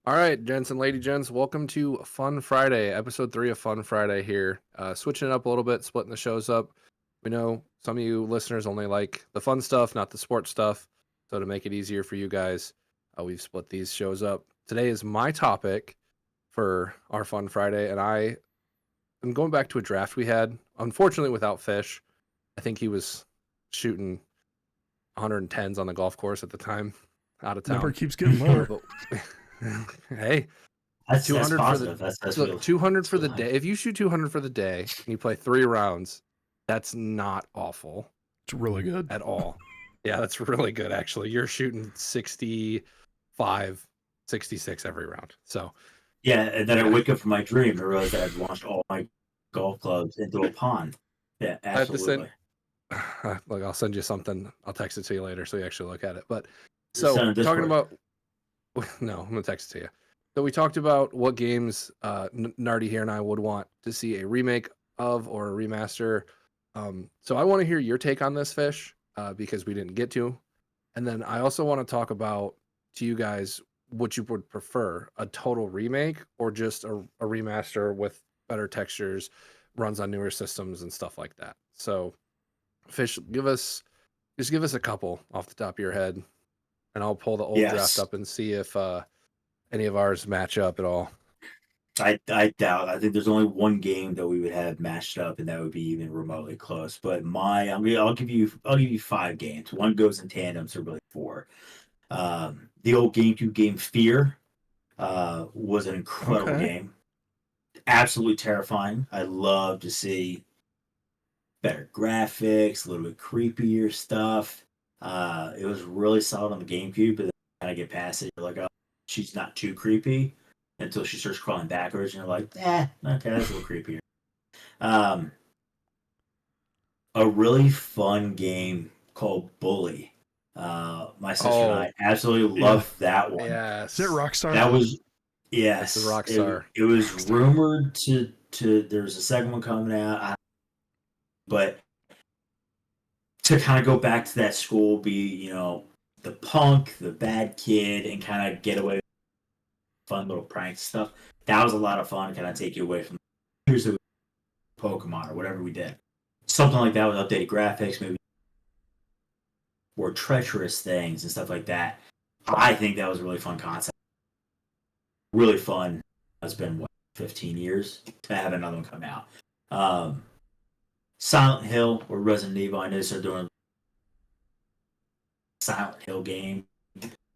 All right, gents and lady gents, welcome to Fun Friday, episode 3 of Fun Friday here. Switching it up a little bit, splitting the shows up. We know some of you listeners only like the fun stuff, not the sports stuff. So to make it easier for you guys, we've split these shows up. Today is my topic for our Fun Friday, and I am going back to a draft we had, unfortunately without Fish. I think he was shooting 110s on the golf course at the time, out of Number town. keeps getting lower. But hey, That's 200 for positive. the That's look, real. 200 for the Still day. If you shoot 200 for the day and you play 3 rounds, that's not awful It's really good. at all. Yeah, that's really good actually. You're shooting 65, 66 every round. So, yeah, and then I wake up from my dream and realize that I've launched all my golf clubs into a pond. Yeah, I have to absolutely. send look, I'll send you something. I'll text it to you later so you actually look at it. But Send so, a talking Discord. about no, I'm going to text it to you. So we talked about what games Nardi here and I would want to see a remake of or a remaster. So I want to hear your take on this, Fish, because we didn't get to. And then I also want to talk about to you guys what you would prefer, a total remake or just a remaster with better textures, runs on newer systems and stuff like that. So Fish, give us a couple off the top of your head, and I'll pull the old draft Yes, up and see if any of ours match up at all. I doubt. I think there's only one game that we would have matched up, and that would be even remotely close. But I'll give you 5 games. One goes in tandem, so really 4. The old GameCube game Fear was an incredible Okay. game. Absolutely terrifying. I love to see better graphics, a little bit creepier stuff. It was really solid on the GameCube, but then kind of get past it. You're like, oh, she's not too creepy until she starts crawling backwards, and you're like, okay, that's a little creepier. Um, a really fun game called Bully. My sister and Oh, I absolutely Yeah. loved that one. yes. Is it Rockstar? That was This is yes. Rockstar. It was Rockstar. rumored to there's a second one coming out, but to kind of go back to that school, be the punk, the bad kid, and kind of get away with fun little prank stuff. That was a lot of fun. Kind of take you away from here's the Pokemon or whatever we did. Something like that with updated graphics, maybe more treacherous things and stuff like that. I think that was a really fun concept. Really fun. It's been 15 years to have another one come out. Silent Hill or Resident Evil. I know they're doing a Silent Hill game.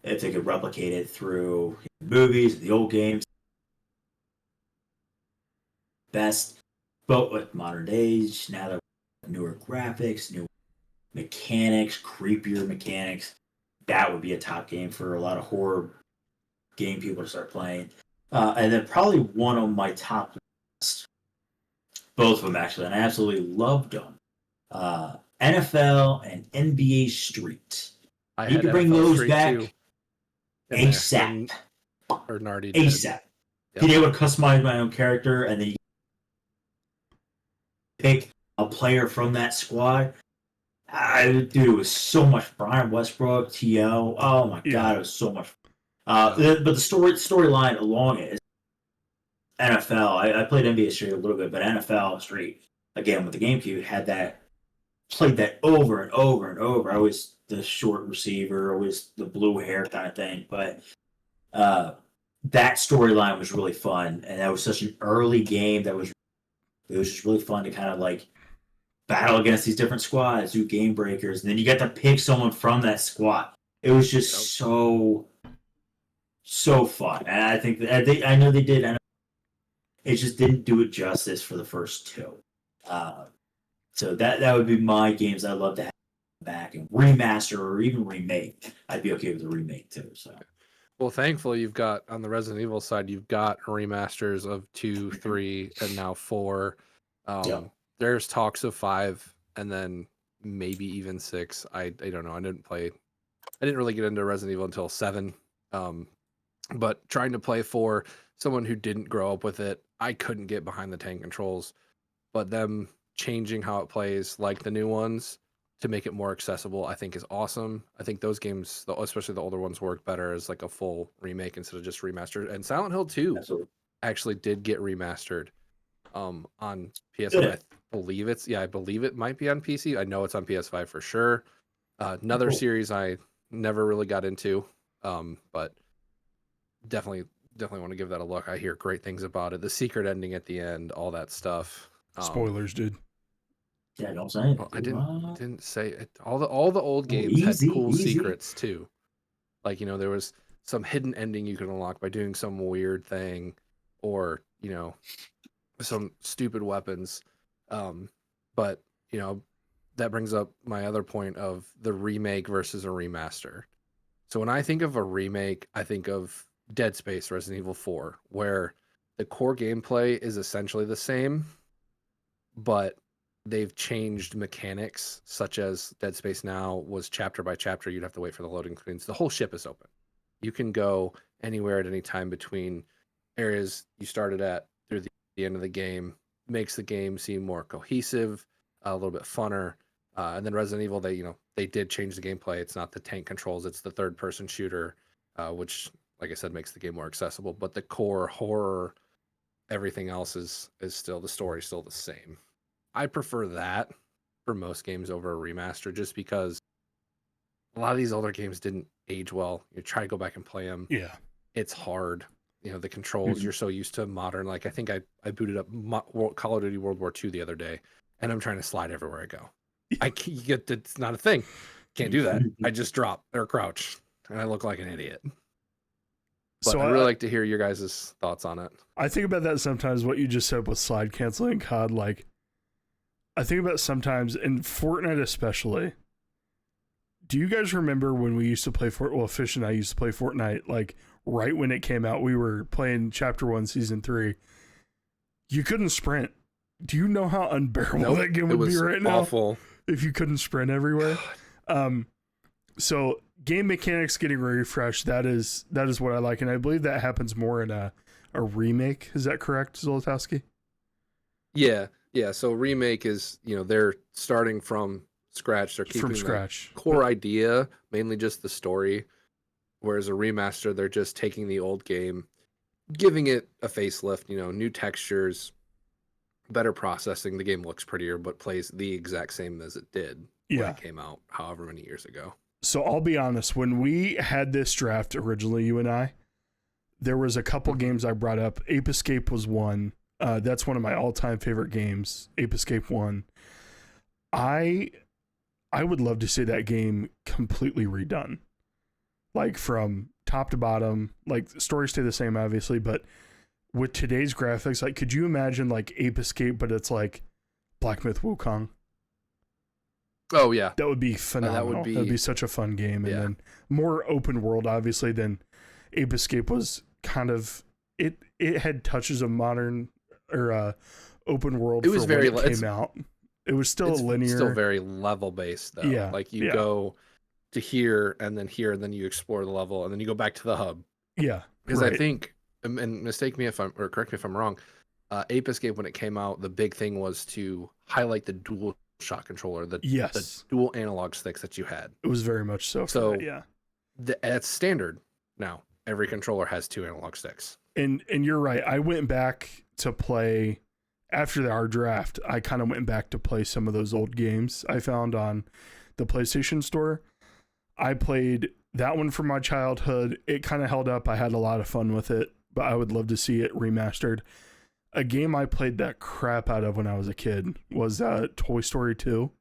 If they could replicate it through movies, the old games, best. But with modern age, now that newer graphics, new mechanics, creepier mechanics, that would be a top game for a lot of horror game people to start playing. And then probably one of my top list, both of them actually, and I absolutely loved them. NFL and NBA Street. I You had can bring NFL those Street back 2 in there, ASAP. or Nardi did. ASAP. Yep. Being able to customize my own character and then you pick a player from that squad. Dude, it was so much. Brian Westbrook, T.O. Oh my god, it was so much. But the storyline along it is NFL. I played NBA Street a little bit, but NFL Street again with the GameCube had that played that over and over and over. I was the short receiver, always the blue hair kind of thing, but that storyline was really fun, and that was such an early game that was it was just really fun to kind of like battle against these different squads, do game breakers, and then you get to pick someone from that squad. It was just so fun, and I think that I know they did. It just didn't do it justice for the first 2. So that would be my games I'd love to have back and remaster or even remake. I'd be okay with a remake too. So. Well, thankfully, you've got on the Resident Evil side, you've got remasters of 2, 3, and now 4. Yeah. There's talks of 5, and then maybe even 6. I don't know. I didn't really get into Resident Evil until 7. But trying to play for someone who didn't grow up with it, I couldn't get behind the tank controls. But them changing how it plays, like the new ones, to make it more accessible, I think is awesome. I think those games, especially the older ones, work better as like a full remake instead of just remastered. And Silent Hill 2 Absolutely. actually did get remastered on PS5. Good. I believe it might be on PC. I know it's on PS5 for sure. Another Cool. series I never really got into, but definitely want to give that a look. I hear great things about it. The secret ending at the end, all that stuff. Spoilers, dude. Yeah, don't say anything. Well, I didn't say it. All the old games had easy, cool easy. secrets too. Like, there was some hidden ending you could unlock by doing some weird thing, or some stupid weapons. But that brings up my other point of the remake versus a remaster. So when I think of a remake, I think of Dead Space, Resident Evil 4, where the core gameplay is essentially the same, but they've changed mechanics, such as Dead Space now was chapter by chapter. You'd have to wait for the loading screens. The whole ship is open. You can go anywhere at any time between areas you started at through the end of the game. Makes the game seem more cohesive, a little bit funner. And then Resident Evil, they did change the gameplay. It's not the tank controls, it's the third-person shooter, which, like I said, makes the game more accessible. But the core horror, everything else is still, the story still the same. I prefer that for most games over a remaster, just because a lot of these older games didn't age well. You try to go back and play them. Yeah. It's hard. The controls, you're so used to modern. Like, I think I booted up Call of Duty World War II the other day, and I'm trying to slide everywhere I go. It's not a thing. Can't do that. I just drop or crouch, and I look like an idiot. But So I'd really like to hear your guys' thoughts on it. I think about that sometimes, what you just said with slide canceling COD. Like, I think about sometimes, in Fortnite especially, do you guys remember when we used to play Fish and I used to play Fortnite, like, right when it came out? We were playing Chapter 1, Season 3. You couldn't sprint. Do you know how unbearable that game would be right now? Awful. If you couldn't sprint everywhere. So game mechanics getting refreshed, that is what I like, and I believe that happens more in a remake. Is that correct, Zolotowski? Yeah. So remake is, they're starting from scratch. They're keeping the core idea, mainly just the story. Whereas a remaster, they're just taking the old game, giving it a facelift, new textures, better processing. The game looks prettier, but plays the exact same as it did when it came out however many years ago. So I'll be honest, when we had this draft originally, you and I, there was a couple games I brought up. Ape Escape was one. That's one of my all-time favorite games, Ape Escape 1. I would love to see that game completely redone. Like, from top to bottom. Like, the stories stay the same, obviously, but with today's graphics, like, could you imagine, like, Ape Escape, but it's like Black Myth Wukong? Oh, yeah. That would be phenomenal. That'd be such a fun game. And then more open world, obviously, than Ape Escape was. Kind of, it had touches of modern or open world. It was for when it came out. It was still linear. Still very level based, though. Yeah. Like, you go to here, and then you explore the level, and then you go back to the hub. Yeah. Because I think, and correct me if I'm wrong, Ape Escape, when it came out, the big thing was to highlight the dual shot controller, the dual analog sticks that you had. It was very much so. That's standard now. Every controller has 2 analog sticks. And you're right. I went back to play after our draft. I kind of went back to play some of those old games I found on the PlayStation Store. I played that one from my childhood. It kind of held up. I had a lot of fun with it, but I would love to see it remastered. A game I played that crap out of when I was a kid was Toy Story 2.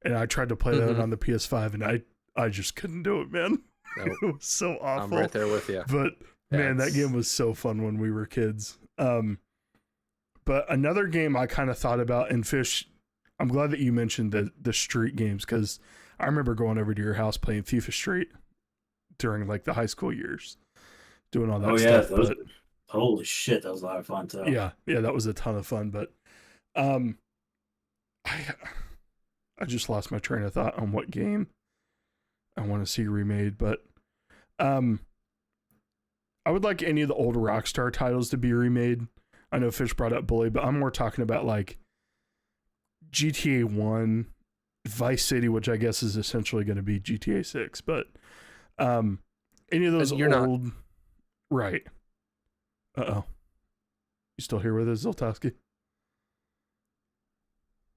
And I tried to play that on the PS5, and I just couldn't do it, man. Nope. It was so awful. I'm right there with you. But man, that game was so fun when we were kids. But another game I kind of thought about, and Fish, I'm glad that you mentioned the street games, because I remember going over to your house playing FIFA Street during like the high school years, doing all that stuff. Holy shit, that was a lot of fun too. Yeah, that was a ton of fun. But I just lost my train of thought on what game I want to see remade, but I would like any of the old Rockstar titles to be remade. I know Fish brought up Bully, but I'm more talking about like GTA 1 Vice City, which I guess is essentially going to be GTA 6, but any of those And you're old not. right. Uh-oh. You still here with us, Zoltowski?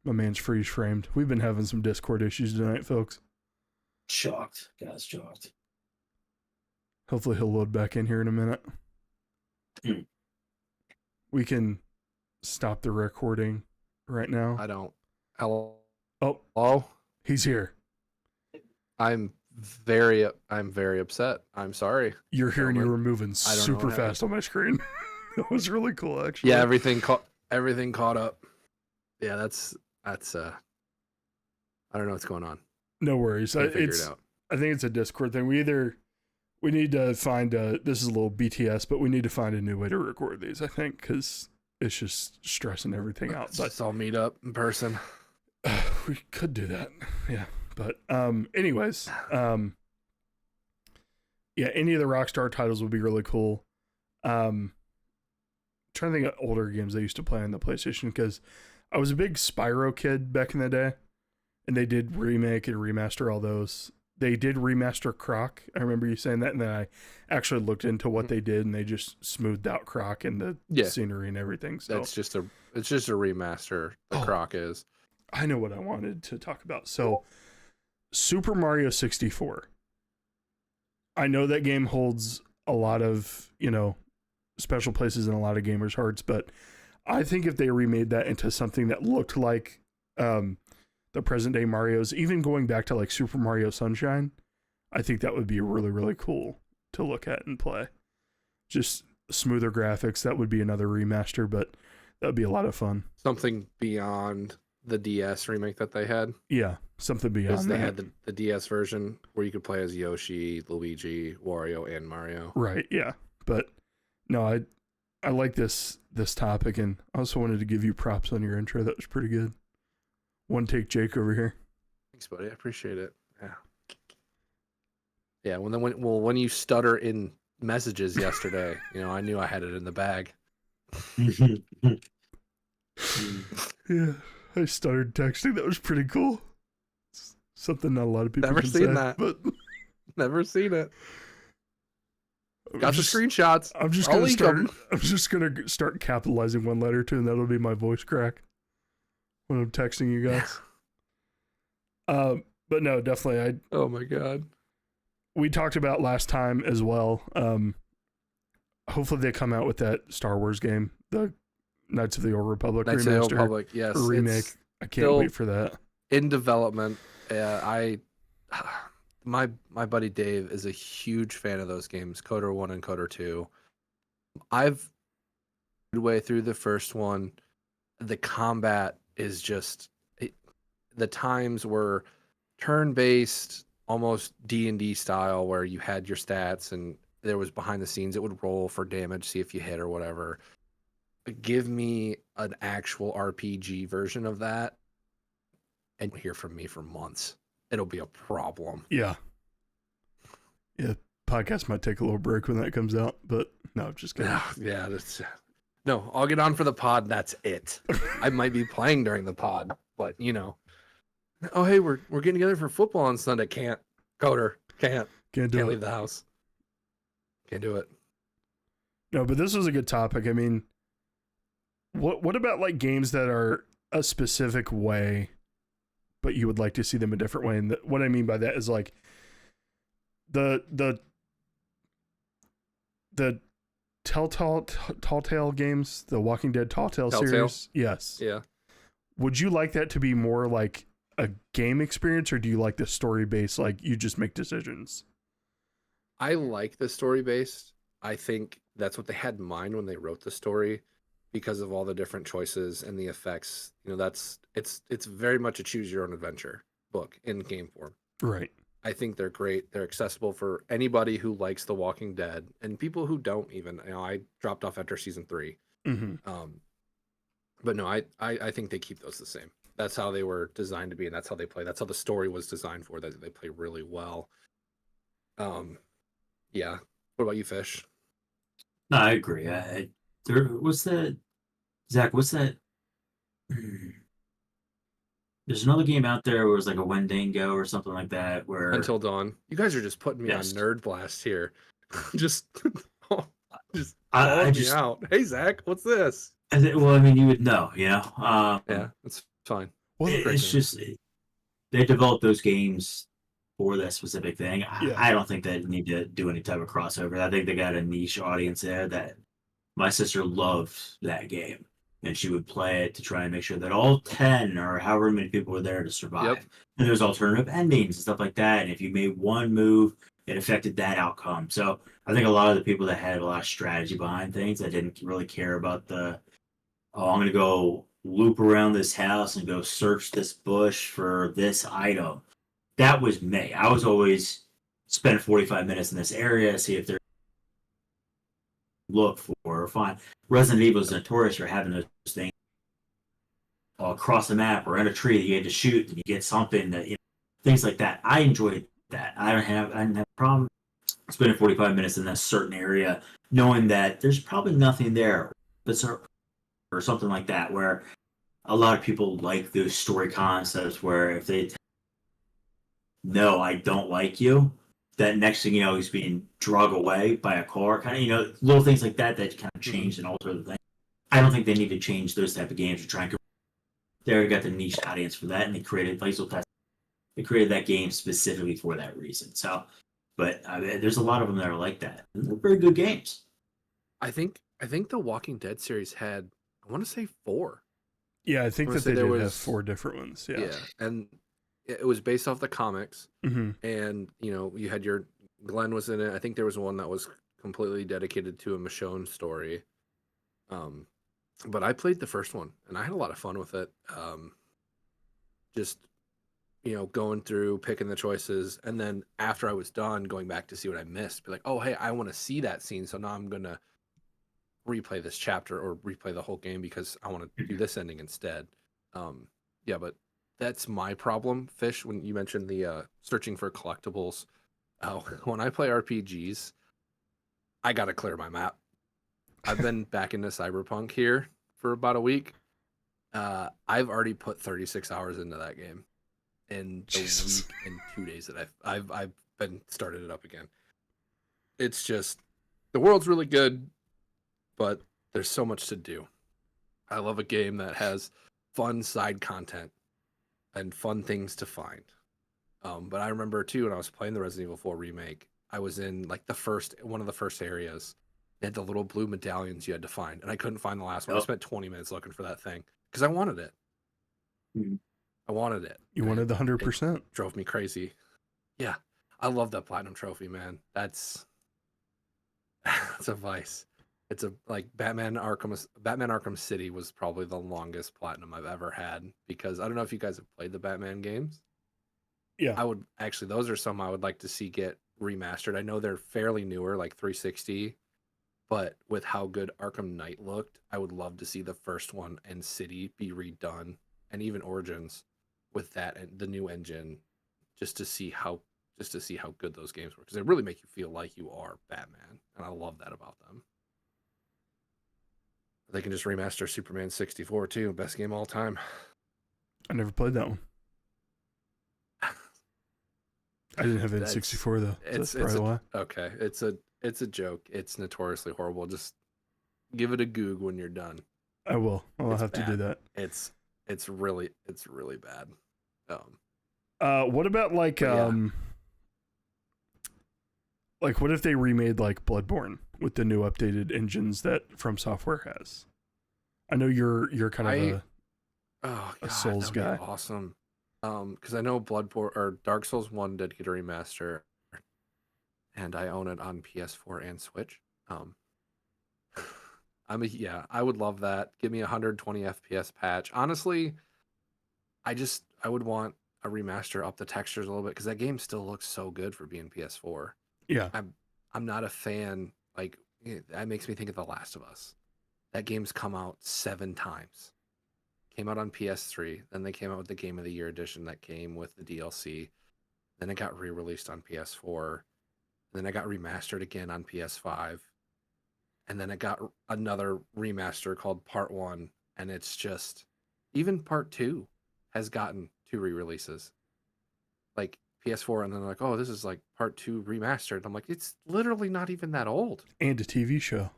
My man's freeze framed. We've been having some Discord issues tonight, folks. Shocked. Guys, shocked. Hopefully he'll load back in here in a minute. We can stop the recording right now. I don't. Hello. Oh, he's here. I'm very upset. I'm sorry. You're here and you Gentlemen. were moving I don't know super what fast on my screen. That was really cool, actually. Yeah, everything caught up. Yeah, that's I don't know what's going on. No worries. Can't figure it out. I think it's a Discord thing. We need to find this is a little BTS, but we need to find a new way to record these, I think, because it's just stressing everything out. But Let's all meet up in person. we could do that. Yeah. But anyways, yeah, any of the Rockstar titles would be really cool. Trying to think of older games I used to play on the PlayStation, because I was a big Spyro kid back in the day, and they did remake and remaster all those. They did remaster Croc. I remember you saying that, and then I actually looked into what they did, and they just smoothed out Croc and the scenery and everything. So it's just a remaster. The Croc is. I know what I wanted to talk about. So, Super Mario 64. I know that game holds a lot of, special places in a lot of gamers' hearts, but I think if they remade that into something that looked like the present day Marios, even going back to like Super Mario Sunshine, I think that would be really, really cool to look at and play. Just smoother graphics. That would be another remaster, but that would be a lot of fun. Something beyond the DS remake that they had. Yeah, something beyond that. They had the DS version where you could play as Yoshi, Luigi, Wario, and Mario. Right, yeah. But no, I like this topic, and I also wanted to give you props on your intro. That was pretty good. One take Jake over here. Thanks, buddy. I appreciate it. Yeah. Yeah, when you stutter in messages yesterday, I knew I had it in the bag. Yeah, I stuttered texting. That was pretty cool. Something not a lot of people Never can seen say, that. but Never seen it. Got the screenshots. I'm just gonna start capitalizing one letter too, and that'll be my voice crack when I'm texting you guys. But no, definitely. Oh my god. We talked about last time as well. Hopefully they come out with that Star Wars game, the Knights of the Old Republic Knights of the Old remaster, Republic, yes, remake. I can't wait for that. In development. My buddy Dave is a huge fan of those games, Coder 1 and Coder 2. I've midway through the first one. The combat is just the times were turn-based, almost D&D style, where you had your stats and there was behind the scenes, it would roll for damage, see if you hit or whatever. Give me an actual RPG version of that and you'll hear from me for months. It'll be a problem. Yeah. Podcast might take a little break when that comes out, but no, just kidding. Yeah, no, I'll get on for the pod. That's it. I might be playing during the pod, but oh hey, we're getting together for football on Sunday. Can't leave the house. Can't do it. No, but this was a good topic. I mean, what about like games that are a specific way, but you would like to see them a different way? And what I mean by that is like the Telltale games, the Walking Dead Telltale series. Yes. Yeah. Would you like that to be more like a game experience, or do you like the story based, like you just make decisions? I like the story based. I think that's what they had in mind when they wrote the story, because of all the different choices and the effects. It's very much a choose your own adventure book in game form. Right. I think they're great. They're accessible for anybody who likes The Walking Dead and people who don't even. I dropped off after season 3. Mm-hmm. But no, I think they keep those the same. That's how they were designed to be, and that's how they play. That's how the story was designed for. That they play really well. Yeah. What about you, Fish? No, I agree. What's that? Zach, what's that? There's another game out there where it was like a Wendigo or something like that. Where Until Dawn. You guys are just putting me on yes, nerd blast here. just, just I calling me just out. Hey Zach, what's this? well, I mean, you would know, you know. Yeah, it's fine. Well, Great It's game. just they developed those games for that specific thing. yeah. I don't think they need to do any type of crossover. I think they got a niche audience there that my sister loved that game. And she would play it to try and make sure that all 10 or however many people were there to Yep. survive. And there's alternative endings and stuff like that. And if you made one move, it affected that outcome. So I think a lot of the people that had a lot of strategy behind things that didn't really care about oh, I'm going to go loop around this house and go search this bush for this item. That was me. I was always spend 45 minutes in this area, see if there's look for or find. Resident Evil is notorious for having those things across the map or in a tree that you had to shoot and you get something that, you know, things like that. I enjoyed that. I didn't have a problem spending 45 minutes in that certain area, knowing that there's probably nothing there, or something like that, where a lot of people like those story concepts where if they no, I don't like you, that next thing you know, he's being drug away by a car, kind of, you know, little things like that that kind of change and alter the thing. I don't think they need to change those type of games to try and. They already got the niche audience for that, and they created They created that game specifically for that reason. So, but I mean, there's a lot of them that are like that. And they're very good games. I think the Walking Dead series had, I want to say 4. Yeah, I think I wanna that say they there did have was 4 different ones. Yeah. yeah, and it was based off the comics, Hmm. and you know you had your Glenn was in it. I think there was one that was completely dedicated to a Michonne story. Um, but I played the first one and I had a lot of fun with it. Just going through picking the choices, and then after I was done, going back to see what I missed, be like, oh hey, I want to see that scene, so now I'm gonna replay this chapter or replay the whole game because I want to do this ending instead. Yeah, but that's my problem, Fish. When you mentioned the searching for collectibles, when I play RPGs, I gotta clear my map. I've been back into Cyberpunk here for about a week. I've already put 36 hours into that game in the Jesus. week and 2 days that I've been started it up again. It's just the world's really good, but there's so much to do. I love a game that has fun side content and fun things to find. But I remember too when I was playing the Resident Evil 4 remake, I was in like one of the first areas. They had the little blue medallions you had to find, and I couldn't find the last one. I Yep. spent 20 minutes looking for that thing because I wanted it. Mhm. I wanted it. You and wanted the it 100%. drove me crazy. Yeah, I love that platinum trophy, man. That's that's a vice. It's a like Batman Arkham City was probably the longest platinum I've ever had because I don't know if you guys have played the Batman games. Yeah. I would actually, those are some I would like to see get remastered. I know they're fairly newer, like 360, but with how good Arkham Knight looked, I would love to see the first one and City be redone, and even Origins with that and the new engine, just to see how good those games were because they really make you feel like you are Batman, and I love that about them. They can just remaster Superman 64 too, best game all time. I never played that one. I didn't have That's- N64 though. So that's probably why. Okay, it's a joke. It's notoriously horrible. Just give it a goog when you're done. I will. I'll It's have to do bad. that. It's really bad. What about like But yeah. like what if they remade like Bloodborne with the new updated engines that From Software has? I know you're kind of God, Souls that'd be guy. awesome. Because I know Bloodborne or Dark Souls 1 did get a remaster, and I own it on PS4 and Switch. I would love that. Give me a 120 FPS patch. Honestly, I would want a remaster, up the textures a little bit because that game still looks so good for being PS4. Yeah. I'm not a fan. Like that makes me think of The Last of Us. That game's come out 7 times. Came out on PS3, then they came out with the Game of the Year edition that came with the DLC. Then it got re-released on PS4. Then it got remastered again on PS5. And then it got another remaster called Part 1, and it's just even Part 2 has gotten 2 re-releases, like PS4, and then they're like, oh, this is like part 2 remastered. I'm like, it's literally not even that old. And a TV show.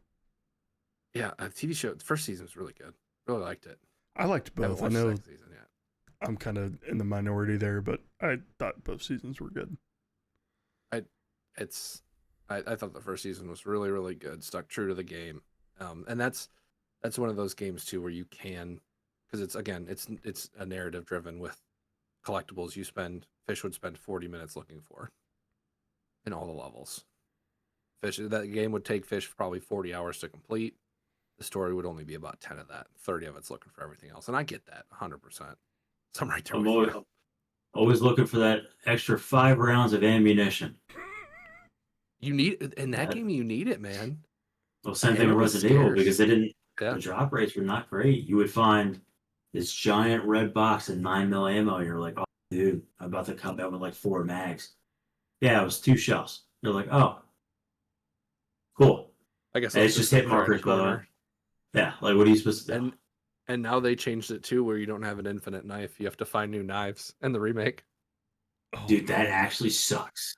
Yeah, a TV show. The first season was really good. Really liked it. I liked I haven't both. I watched the know second season yet. I'm kind of in the minority there, but I thought both seasons were good. I thought the first season was really, really good. Stuck true to the game, and that's one of those games too where you can, because it's a narrative driven with collectibles. Fish would spend 40 minutes looking for in all the levels. That game would take Fish probably 40 hours to complete. The story would only be about 10 of that. 30 of it's looking for everything else, and I get that 100%. So I'm right there with you. Always looking for that extra 5 rounds of ammunition. You need in that game. You need it, man. Well, same thing with Resident Evil, because the Yeah. drop rates were not great. You would find this giant red box of 9mm ammo, and you're like, oh, dude, I'm about to come out with like 4 mags. Yeah, it was 2 shells. You're like, oh, cool. I guess And it's just hit markers, by the way. Yeah, like what are you supposed to do? And now they changed it too, where you don't have an infinite knife. You have to find new knives in the remake. Dude, that actually sucks.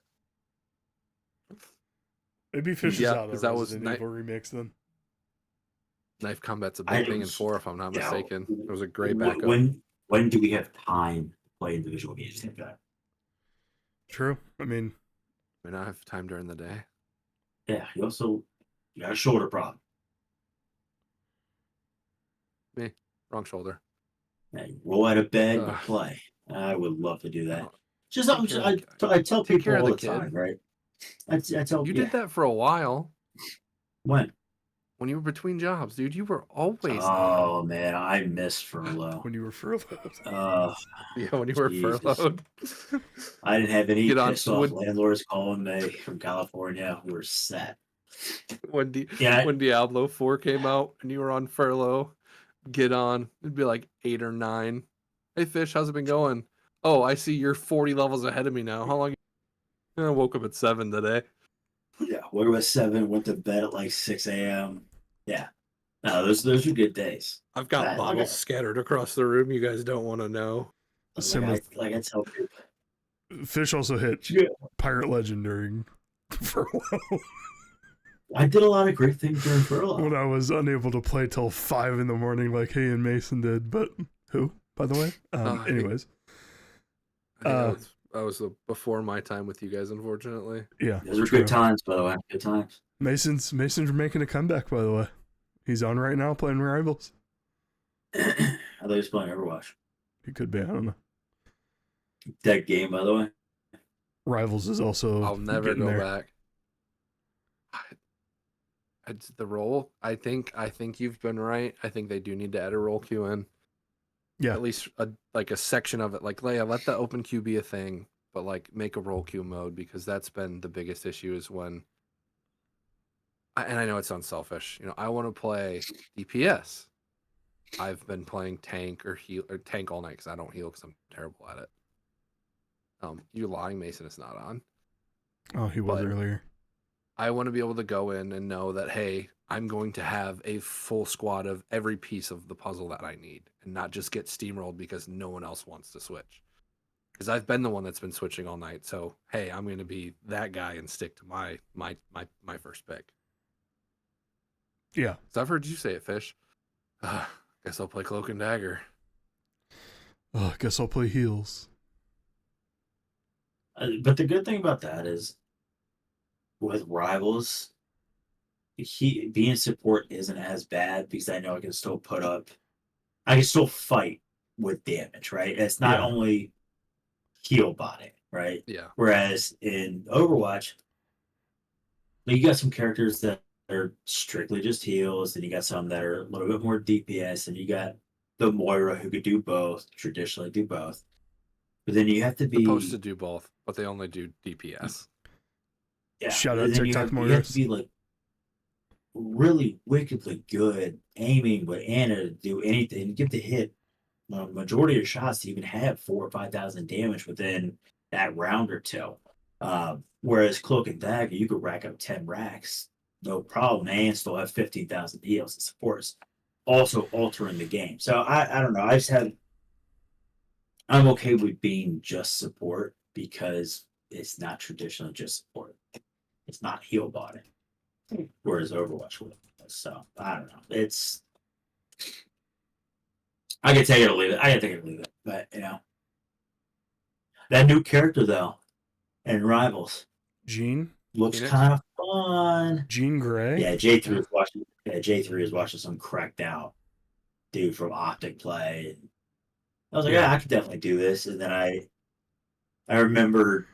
Maybe Fish is out of Resident Evil remakes then. Knife combat's a big thing in 4, if I'm not mistaken. It was a great backup. When do we have time to play individual games like that? True. I mean, we not have time during the day. Yeah, you got a shoulder problem. Me, wrong shoulder. Yeah, you roll out of bed and play. I would love to do that. I tell people all the time, right? I tell you did that for a while. When you were between jobs, dude, you were always. Oh man, I missed furlough. When you were furloughed. Yeah, when you were furloughed. I didn't have any pissed off landlords calling me from California. We were set. When Diablo 4 came out and you were on furlough, get on. It'd be like 8 or 9. Hey Fish, how's it been going? Oh, I see you're 40 levels ahead of me now. How long? I woke up at 7 today. Yeah, woke up at 7, went to bed at like 6 a.m. Yeah. No, those are good days. I've got bottles scattered across the room you guys don't want to know. Like I tell people. Fish also hit Pirate Legend during furlough. I did a lot of great things during furlough. When I was unable to play till 5 in the morning like Hay and Mason did. But who, by the way? Anyways. That was before my time with you guys, unfortunately. Yeah. Those were good times, by the way. Good times. Mason's making a comeback, by the way. He's on right now playing Rivals. I thought he was playing Overwatch. He could be, I don't know. That game, by the way. Rivals is also. I'll never go back. The role, I think you've been right. I think they do need to add a role queue in. Yeah. At least a section of it. Like, Leia, let the open queue be a thing, but like make a role queue mode, because that's been the biggest issue is when. And I know it sounds selfish. I want to play DPS. I've been playing tank or tank all night because I don't heal because I'm terrible at it. You're lying, Mason is not on. Oh, he was earlier. I want to be able to go in and know that, hey, I'm going to have a full squad of every piece of the puzzle that I need, and not just get steamrolled because no one else wants to switch. Because I've been the one that's been switching all night. So, hey, I'm going to be that guy and stick to my first pick. Yeah. So I've heard you say it, Fish. Guess I'll play Cloak and Dagger. Guess I'll play heals. But the good thing about that is, with Rivals, being support isn't as bad because I know I can still fight with damage, right? It's not only heal botting, right? Yeah. Whereas in Overwatch, you got some characters that are strictly just heals, and you got some that are a little bit more DPS, and you got the Moira who could do both, traditionally do both. But then you have to be supposed to do both, but they only do DPS. Yeah. Shout out TikTok Moira. You have to be like really wickedly good aiming with Anna to do anything. You get to hit the majority of your shots to even have 4,000 or 5,000 damage within that round or two. Whereas Cloak and Dagger, you could rack up 10 racks, no problem, and still have 15,000 heals and supports, also altering the game. So I don't know. I'm okay with being just support because it's not traditionally just support. It's not heal body, whereas Overwatch was. So I don't know. It's I can take it or leave it. I can take it or leave it. But that new character though, in Rivals Jean looks Phoenix? kind of fun. Jean Grey. Yeah, J3 was watching. Yeah, J3 was watching some cracked out dude from Optic play. I was like, yeah, I could definitely do this. And then I remember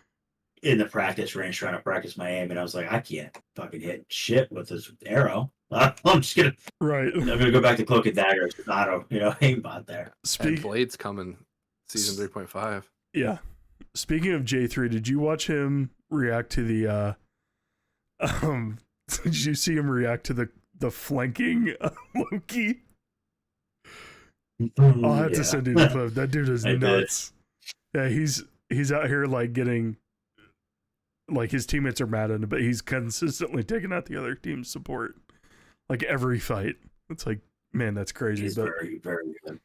in the practice range trying to practice my aim, and I was like, I can't fucking hit shit with this arrow. I'm just gonna Right. I'm gonna go back to Cloak and Dagger. It's not a aimbot there. And Blade's coming season 3.5. Yeah. Speaking of J3, did you watch him react to the did you see him react to the flanking Loki? I'll have to send you the clip. That dude is nuts. Yeah, he's out here like getting like his teammates are mad at him, but he's consistently taking out the other team's support. Like every fight. It's like, man, that's crazy. He's very, very good.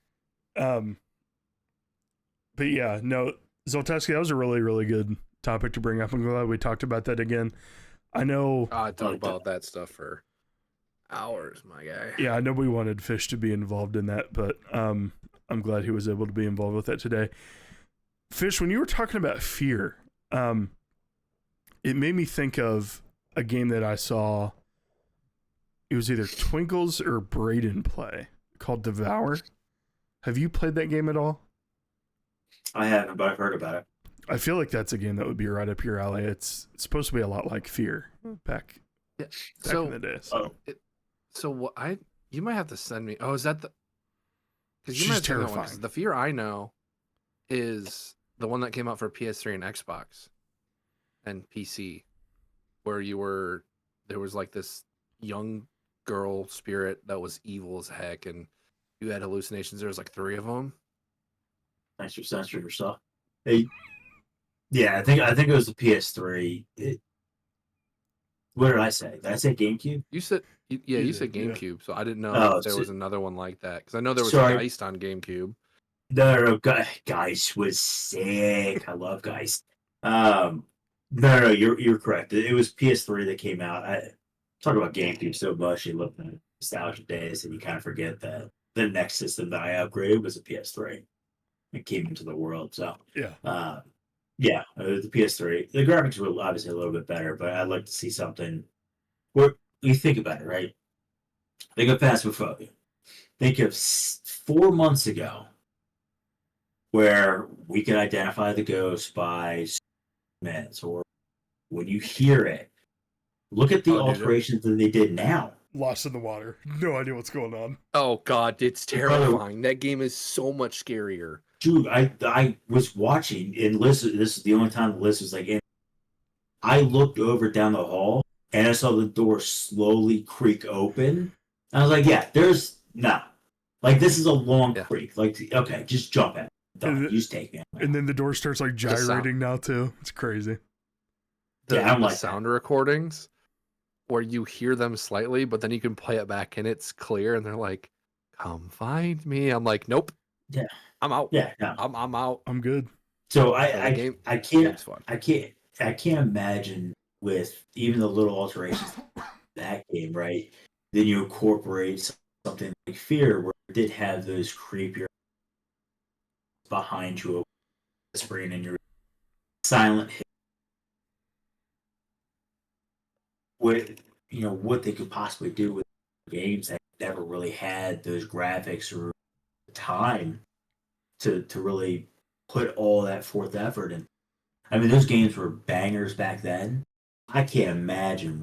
But yeah, no, Zoltowski, that was a really, really good topic to bring up. I'm glad we talked about that again. I know I talk about that stuff for hours, my guy. Yeah, I know we wanted Fish to be involved in that, but I'm glad he was able to be involved with that today. Fish, when you were talking about fear, it made me think of a game that I saw. It was either Twinkles or Braden play called Devour. Have you played that game at all? I haven't, but I've heard about it. I feel like that's a game that would be right up your alley. It's supposed to be a lot like Fear back in the days. So what you might have to send me. Oh, is that the? Because you might She's have to send that one, terrifying. 'cause the Fear I know is the one that came out for PS3 and Xbox and PC, where there was like this young girl spirit that was evil as heck, and you had hallucinations. There was like 3 of them. Thanks for censoring yourself. Hey, yeah, I think it was the PS3. What did I say? Did I say GameCube? You said you said Yeah. GameCube, so I didn't know if there was another one like that, because I know there was Geist on GameCube. No, Geist was sick. I love Geist. No, you're correct. It was PS3 that came out. I talk about GameCube so much, you look at nostalgia days, and you kind of forget that the next system that I upgraded was a PS3. It came into the world, so Yeah. The PS3. The graphics were obviously a little bit better, but I'd like to see something where you think about it, right? Think of Phasmophobia. Think of 4 months ago, where we could identify the ghost by minutes, or when you hear it, look at the alterations that they did now. Lost in the water. No idea what's going on. Oh god, it's terrifying. That game is so much scarier. Dude, I was watching, and this is the only time the list was like in. I looked over down the hall, and I saw the door slowly creak open. I was like, yeah, there's no. Like, this is a long creak. Like, okay, just jump in. You just take me. And then the door starts like gyrating now too. It's crazy. The sound recordings where you hear them slightly, but then you can play it back and it's clear, and they're like, "Come find me." I'm like, "Nope. Yeah, I'm out. Yeah, no. I'm out. I'm good." So I can't imagine with even the little alterations that game, right? Then you incorporate something like Fear, where it did have those creepier behind you, whispering in your silent hit. What they could possibly do with games that never really had those graphics or time to really put all that forth effort in. I mean, those games were bangers back then. I can't imagine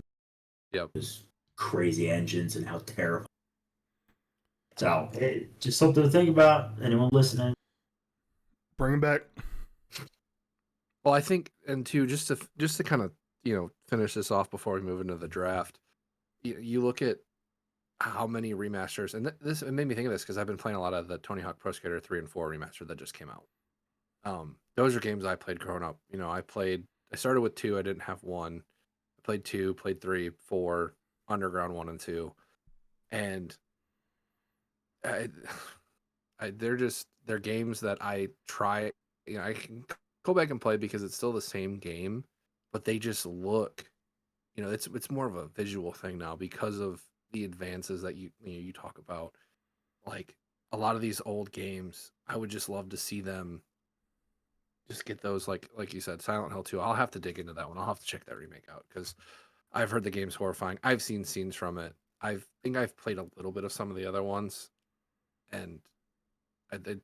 those crazy engines and how terrifying. So, hey, just something to think about. Anyone listening? Bring them back. Well, I think, and two, just to kind of finish this off before we move into the draft. You look at how many remasters, and it made me think of this because I've been playing a lot of the Tony Hawk Pro Skater 3 and 4 remaster that just came out. Those are games I played growing up. I started with 2, I didn't have 1. I played 2, played 3, 4, Underground 1 and 2. And they're games that I try. I can go back and play because it's still the same game, but they just look. It's more of a visual thing now because of the advances that you talk about. Like a lot of these old games, I would just love to see them just get those like you said, Silent Hill 2. I'll have to dig into that one. I'll have to check that remake out because I've heard the game's horrifying. I've seen scenes from it. I've played a little bit of some of the other ones, and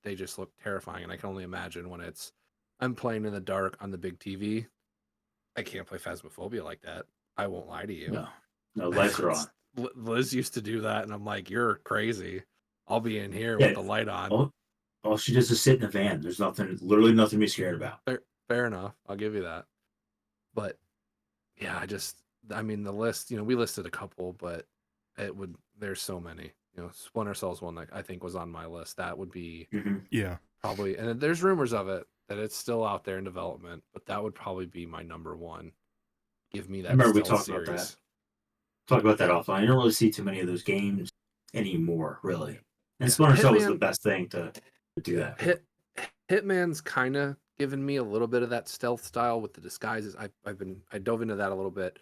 they just look terrifying. And I can only imagine when I'm playing in the dark on the big TV. I can't play Phasmophobia like that. I won't lie to you. No, lights are on. Liz used to do that, and I'm like, you're crazy. I'll be in here Yeah. with the light on. All she does is sit in a van. There's literally nothing to be scared about. Fair enough. I'll give you that. But yeah, I mean, the list, we listed a couple, but there's so many. Splinter Cell's one that I think was on my list. That would be Yeah. probably, and there's rumors of it that it's still out there in development, but that would probably be my number one. Give me that. I remember we stealth talked series. about that. Talk about that offline. You don't really see too many of those games anymore, really. And Splinter Cell was the best thing to do that. Hitman's kind of given me a little bit of that stealth style with the disguises. I dove into that a little bit.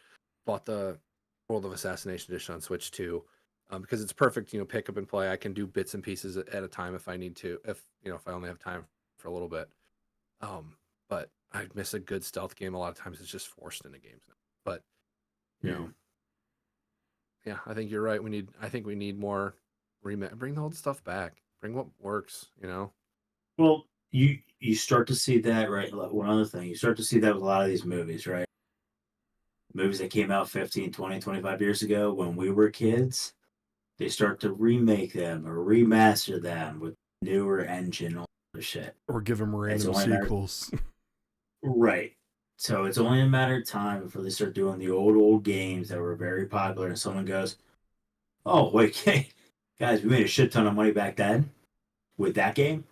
Bought the World of Assassination Edition on Switch too, because it's perfect. Pick up and play. I can do bits and pieces at a time if I need to. If I only have time for a little bit. But I miss a good stealth game. A lot of times it's just forced into games now. But yeah, I think you're right. I think we need more remake. Bring the old stuff back. Bring what works. Well, you start to see that, right? One other thing, you start to see that with a lot of these movies, right? Movies that came out 15, 20, 25 years ago when we were kids, they start to remake them or remaster them with newer engine, all the shit. Or give them random sequels. Right. So it's only a matter of time before they start doing the old games that were very popular, and someone goes, "Oh, wait, hey, guys, we made a shit ton of money back then with that game.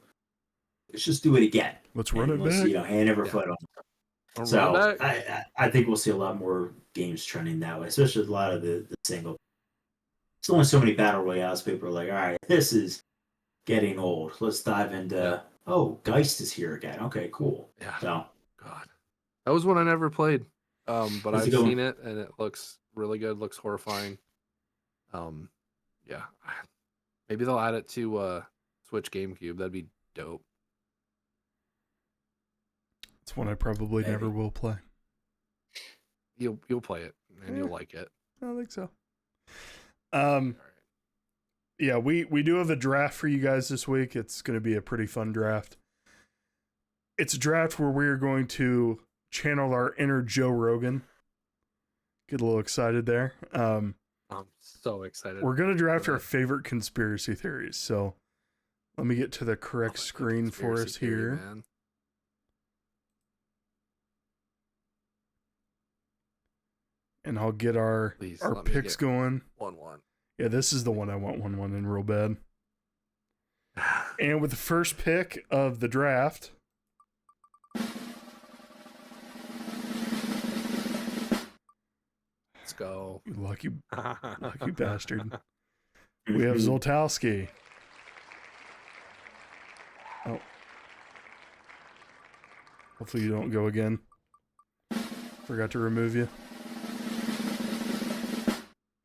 Let's just do it again. Let's run it back. Hand over foot on." So I think we'll see a lot more games trending that way, especially with a lot of the single. There's only so many battle royales. People are like, all right, this is getting old. Let's dive into. Oh, Geist is here again. Okay, cool. Yeah. So God, that was one I never played. But I've seen it and it looks really good. Looks horrifying. Yeah. Maybe they'll add it to Switch GameCube. That'd be dope. It's one I probably never will play. You'll play it and you'll like it. I think so. Yeah, we do have a draft for you guys this week. It's going to be a pretty fun draft. It's a draft where we're going to channel our inner Joe Rogan. Get a little excited there. I'm so excited. We're going to draft our favorite conspiracy theories. So let me get to the correct screen for us here. Man. And I'll get our picks going. 1-1. Yeah, this is the one I want 1-1 in real bad. And with the first pick of the draft, let's go. You lucky bastard. We have Zoltowski. Oh. Hopefully you don't go again. Forgot to remove you.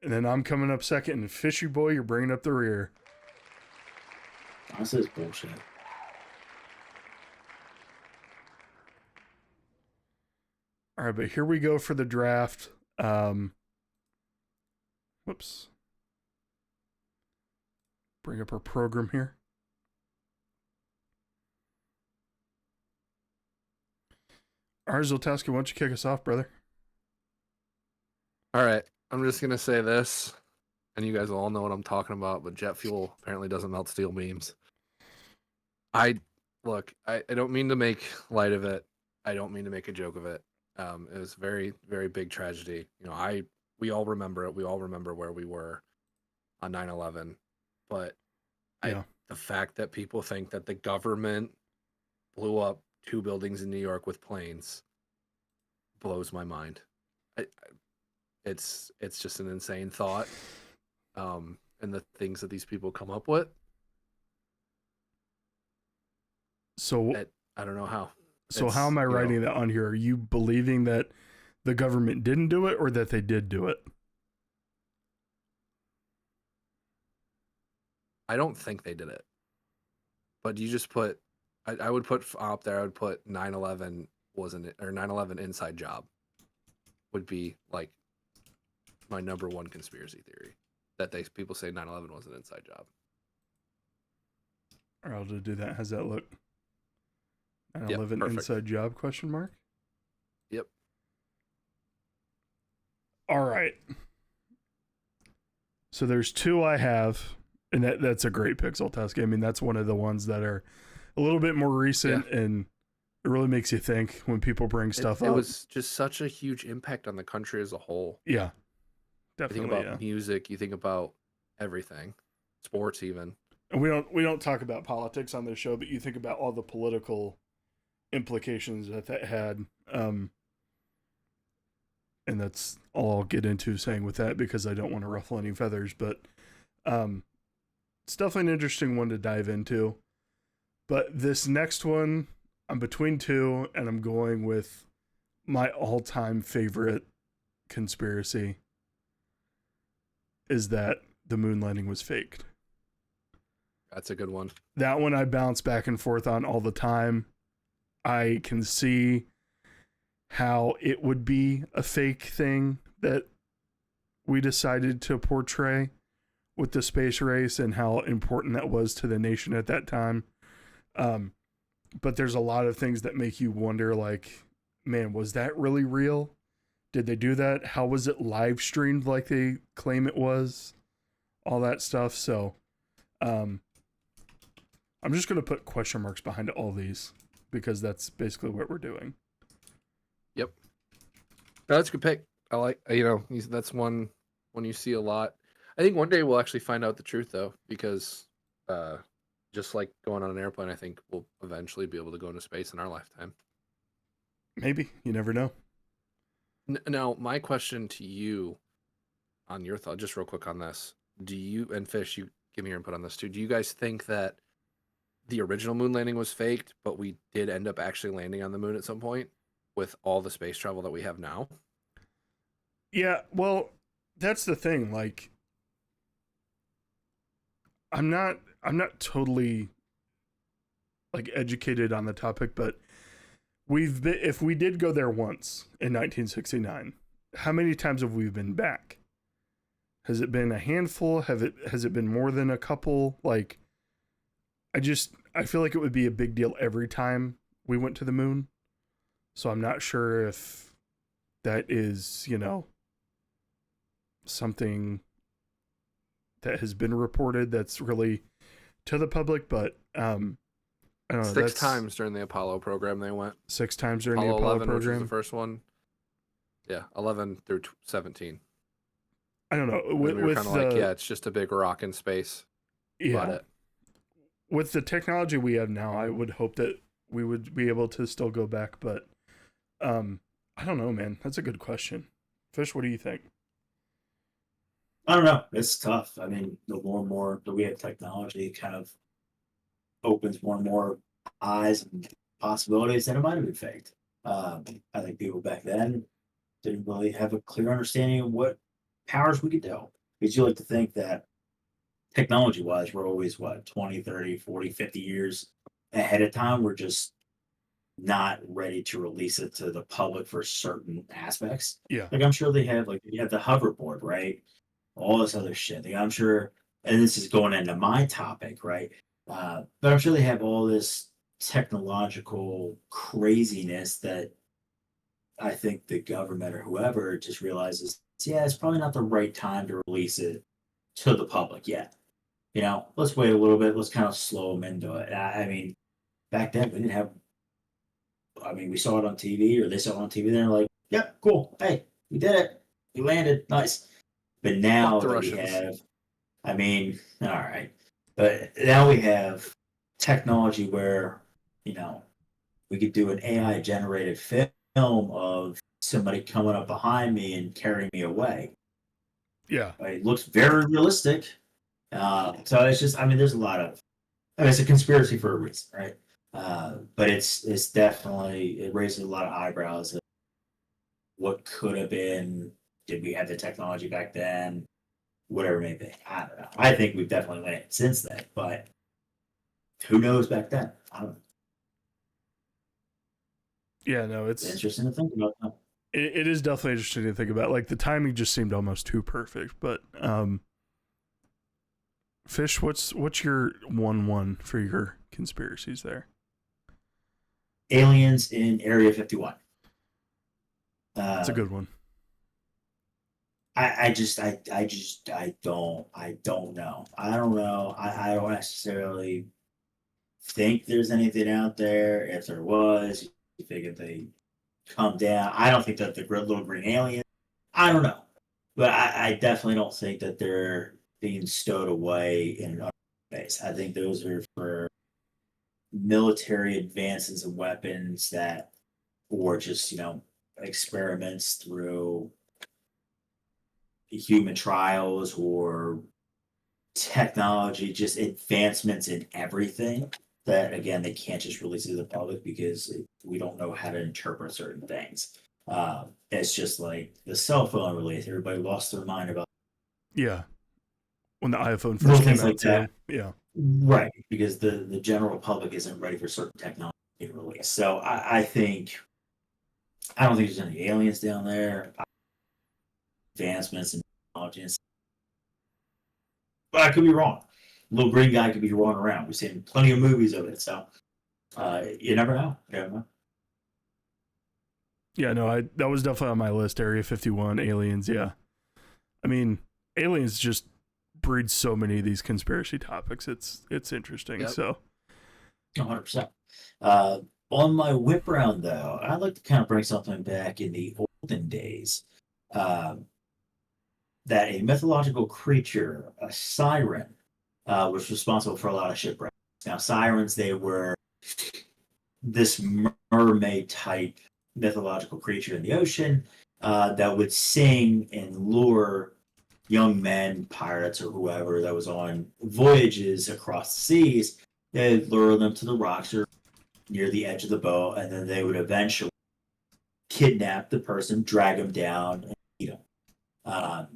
And then I'm coming up second, and Fishy Boy, you're bringing up the rear. This is bullshit. All right, but here we go for the draft. Whoops. Bring up our program here. All right, Zoltowski, why don't you kick us off, brother? All right. I'm just going to say this, and you guys all know what I'm talking about, but jet fuel apparently doesn't melt steel beams. I don't mean to make light of it. I don't mean to make a joke of it. It was very, very big tragedy. We all remember it. We all remember where we were on 9/11. But the fact that people think that the government blew up 2 buildings in New York with planes blows my mind. It's just an insane thought, and the things that these people come up with. So I don't know how. So how am I writing that on here? Are you believing that the government didn't do it or that they did do it? I don't think they did it. But you just put, I would put up there, I would put 9/11 wasn't it, or 9/11 inside job would be like my number one conspiracy theory. That people say 9/11 was an inside job. All right, I'll just do that. How's that look? 9/11 perfect. inside job question mark? Yep. All right. So there's two I have, and that's a great pixel test game. I mean, that's one of the ones that are a little bit more recent, and it really makes you think when people bring stuff up. It was just such a huge impact on the country as a whole. Yeah, definitely. You think about music, you think about everything, sports even. And we don't talk about politics on this show, but you think about all the political implications that had, and that's all I'll get into saying with that because I don't want to ruffle any feathers, but it's definitely an interesting one to dive into. But this next one, I'm between two, and I'm going with my all-time favorite conspiracy is that the moon landing was faked. That's a good one. That one I bounce back and forth on all the time. I can see how it would be a fake thing that we decided to portray with the space race and how important that was to the nation at that time. But there's a lot of things that make you wonder, like, man, was that really real? Did they do that? How was it live streamed like they claim it was? All that stuff. So I'm just going to put question marks behind all these because that's basically what we're doing. Yep. No, that's a good pick. I like, that's one you see a lot. I think one day we'll actually find out the truth, though, because just like going on an airplane, I think we'll eventually be able to go into space in our lifetime. Maybe. You never know. Now, my question to you on your thought, just real quick on this. Do you, and Fish, you give me your input on this too. Do you guys think that the original moon landing was faked, but we did end up actually landing on the moon at some point with all the space travel that we have now? Yeah, well, that's the thing. Like, I'm not totally like educated on the topic, but if we did go there once in 1969, how many times have we been back? Has it been a handful? Has it been more than a couple? Like, I feel like it would be a big deal every time we went to the moon. So I'm not sure if that is, something that has been reported that's really to the public, but I don't know. 6 times during the Apollo program they went. 6 times during the Apollo 11, program. Which was the first one. Yeah, 11 through 17. I don't know. We were kind of like, yeah, it's just a big rock in space. Yeah. With the technology we have now, I would hope that we would be able to still go back, but I don't know, man. That's a good question. Fish, what do you think? I don't know. It's tough. I mean, the more and more that we have technology, it kind of opens more and more eyes and possibilities that it might have been faked. I think people back then didn't really have a clear understanding of what powers we could do. Because you like to think that technology-wise, we're always, 20, 30, 40, 50 years ahead of time. We're just not ready to release it to the public for certain aspects. Yeah. Like, I'm sure they have, you have the hoverboard, right? All this other shit. Like, I'm sure, and this is going into my topic, right? But I'm sure they have all this technological craziness that I think the government or whoever just realizes, yeah, it's probably not the right time to release it to the public yet. Let's wait a little bit. Let's kind of slow them into it. I mean, back then we didn't have. I mean, we saw it on TV, or they saw it on TV. They're like, "Yep, cool. Hey, we did it. We landed. Nice." But now that we have, I mean, all right. But now we have technology where, we could do an AI generated film of somebody coming up behind me and carrying me away. Yeah. It looks very realistic. So it's just, I mean, there's a lot of, it's a conspiracy for a reason, right? But it's definitely, it raises a lot of eyebrows of what could have been. Did we have the technology back then? Whatever it may be. I don't know. I think we've definitely landed since then, but who knows back then? I don't know. Yeah, no, It's interesting to think about. Though. it is definitely interesting to think about. Like the timing just seemed almost too perfect. But Fish, what's your 1-1 for your conspiracies there? Aliens in Area 51. That's a good one. I don't know. I don't know. I don't necessarily think there's anything out there. If there was, you figure they come down. I don't think that the little green alien. I don't know, but I definitely don't think that they're being stowed away in an base. I think those are for military advances and weapons that, or just experiments through human trials or technology, just advancements in everything that again they can't just release to the public because we don't know how to interpret certain things. It's just like the cell phone release; everybody lost their mind about Yeah, when the iPhone little first came things out like that, too. Yeah, right? Because the general public isn't ready for certain technology being released. So I don't think there's any aliens down there. Advancements in technology, but I could be wrong. Little green guy could be rolling around. We've seen plenty of movies of it, so you never know. You never know. yeah. No, that was definitely on my list. Area 51, aliens. Yeah, I mean, aliens just breed so many of these conspiracy topics. It's interesting. Yep. So 100%. On my whip round, though, I'd like to kind of bring something back in the olden days. Uh, that a mythological creature, a siren, was responsible for a lot of shipwrecks. Now, sirens, they were this mermaid type mythological creature in the ocean that would sing and lure young men, pirates, or whoever that was on voyages across the seas. They'd lure them to the rocks or near the edge of the boat, and then they would eventually kidnap the person, drag them down, and eat them,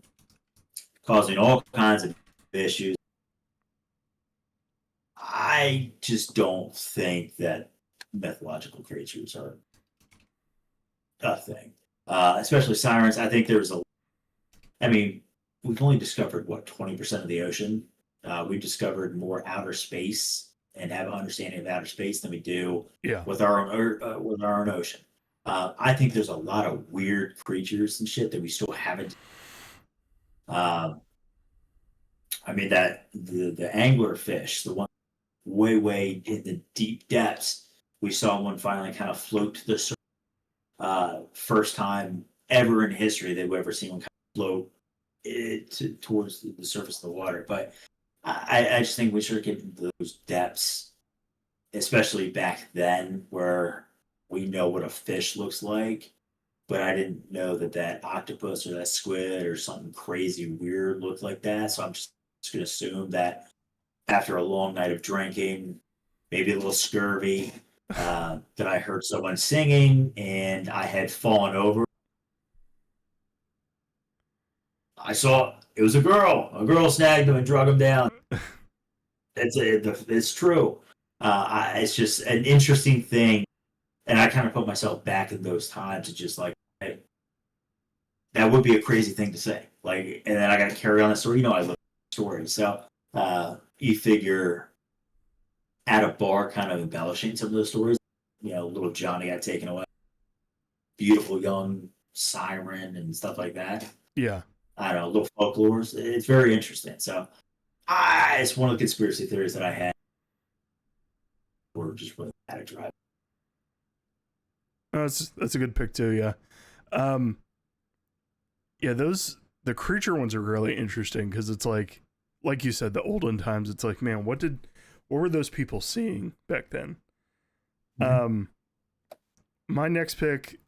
causing all kinds of issues. I just don't think that mythological creatures are a thing, especially sirens. I think there's a. I mean, we've only discovered what 20% of the ocean. We've discovered more outer space and have an understanding of outer space than we do yeah, with with our own ocean. I think there's a lot of weird creatures and shit that we still haven't. Um, I mean that the angler fish, the one way in the deep depths, we saw one finally kind of float to the surface. First time ever in history that we've ever seen one kind of float towards the surface of the water. But I just think we should get into those depths, especially back then where we know what a fish looks like. But I didn't know that that octopus or that squid or something crazy weird looked like that. So I'm just going to assume that after a long night of drinking, maybe a little scurvy, that I heard someone singing and I had fallen over. I saw it was a girl. A girl snagged him and drug him down. It's true. It's just an interesting thing, and I kind of put myself back in those times. It's just like hey, that would be a crazy thing to say. Like, and then I got to carry on the story. I love stories, so you figure at a bar, kind of embellishing some of those stories. Little Johnny got taken away, beautiful young siren and stuff like that. yeah. I don't know, little folklore. It's very interesting. So, it's one of the conspiracy theories that I had, or just really had a drive. No, that's a good pick too. Yeah, yeah. The creature ones are really interesting because it's like you said, the olden times. It's like, man, what were those people seeing back then? Mm-hmm. My next pick,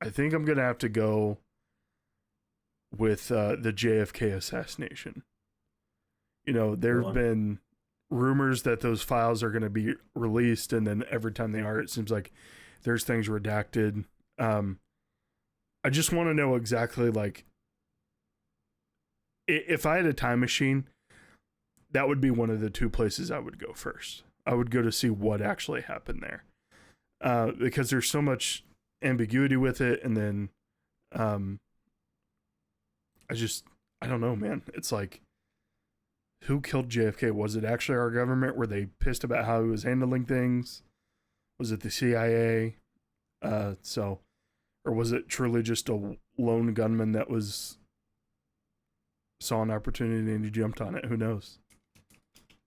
I think I'm gonna have to go with the JFK assassination. There have been rumors that those files are going to be released, and then every time they are, it seems like there's things redacted. I just want to know exactly, like, if I had a time machine, that would be one of the two places I would go first. I would go to see what actually happened there, because there's so much ambiguity with it, and then I don't know, man. It's like, who killed JFK? Was it actually our government? Were they pissed about how he was handling things? Was it the CIA? Or was it truly just a lone gunman that saw an opportunity and he jumped on it? Who knows?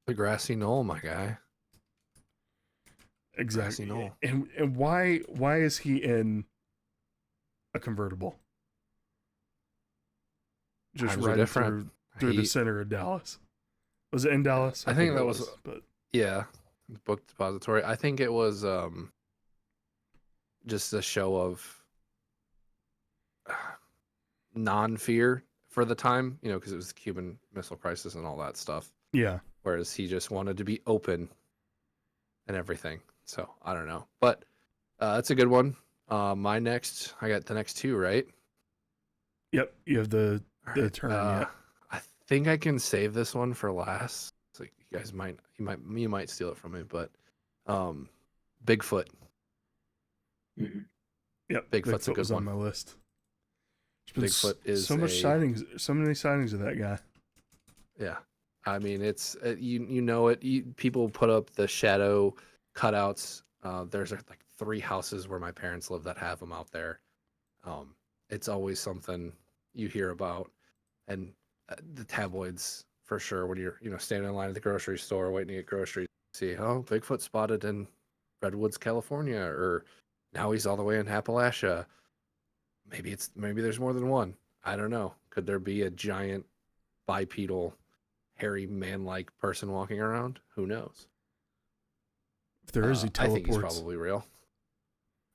The grassy knoll, my guy. Exactly. Grassy knoll. And why is he in a convertible? Just Times are riding different. through the center of Dallas. Was it in Dallas? I think that was but yeah, book depository. I think it was just a show of non-fear for the time, because it was the Cuban Missile Crisis and all that stuff. yeah. Whereas he just wanted to be open and everything. So I don't know, but that's a good one. I got the next two, right? Yep. You have the All right, turn. Yeah. I think I can save this one for last. So you guys you might steal it from me, but Bigfoot. Mhm. Yep. Bigfoot's a good was on one. my list. Bigfoot is so many sightings of that guy. Yeah, I mean it's you know it. People put up the shadow cutouts. There's like 3 houses where my parents live that have them out there. It's always something you hear about, and the tabloids for sure. When you're standing in line at the grocery store waiting to get groceries, see Bigfoot spotted in Redwoods, California, or now he's all the way in Appalachia. Maybe there's more than one. I don't know. Could there be a giant bipedal, hairy man-like person walking around? Who knows? If there is, he teleports. I think he's probably real.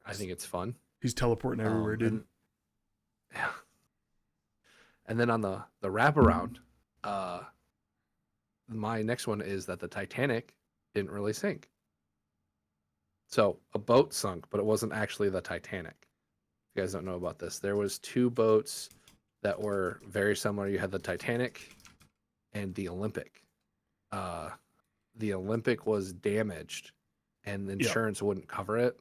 I think it's fun. He's teleporting everywhere, dude. Yeah. And then on the wraparound, my next one is that the Titanic didn't really sink. So a boat sunk, but it wasn't actually the Titanic. If you guys don't know about this, there was 2 boats that were very similar. You had the Titanic and the Olympic. The Olympic was damaged, and the insurance wouldn't cover it,